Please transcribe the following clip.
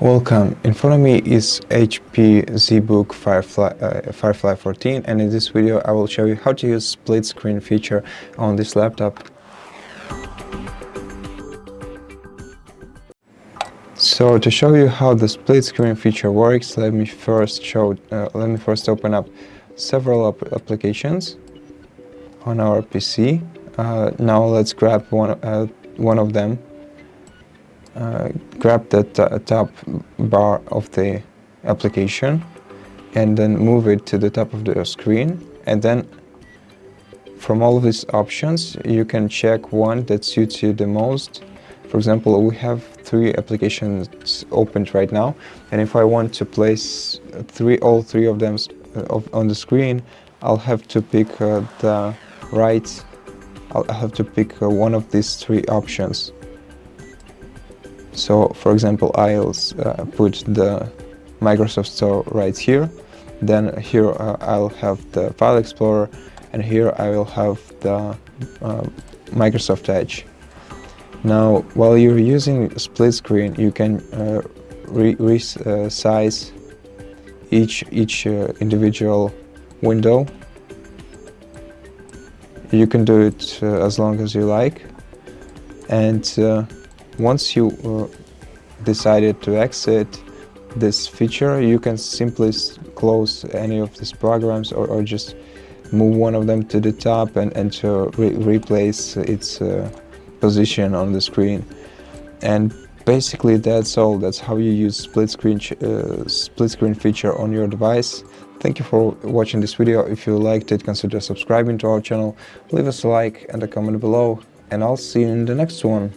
Welcome. In front of me is HP ZBook Firefly 14, and in this video I will show you how to use split screen feature on this laptop. So to show you how the split screen feature works, let me first open up several applications on our PC. Now let's grab one of them. Grab the top bar of the application and then move it to the top of the screen, and then from all of these options you can check one that suits you the most. For example, we have 3 applications opened right now, and if I want to place all three of them on the screen, I'll have to pick one of these 3 options. So, for example, I'll put the Microsoft Store right here. Then here I'll have the File Explorer, and here I will have the Microsoft Edge. Now, while you're using split screen, you can resize each individual window. You can do it as long as you like, and once you decided to exit this feature, you can simply close any of these programs or just move one of them to the top and to replace its position on the screen. And basically that's all. That's how you use split screen feature on your device. Thank you for watching this video. If you liked it, consider subscribing to our channel, leave us a like and a comment below, and I'll see you in the next one.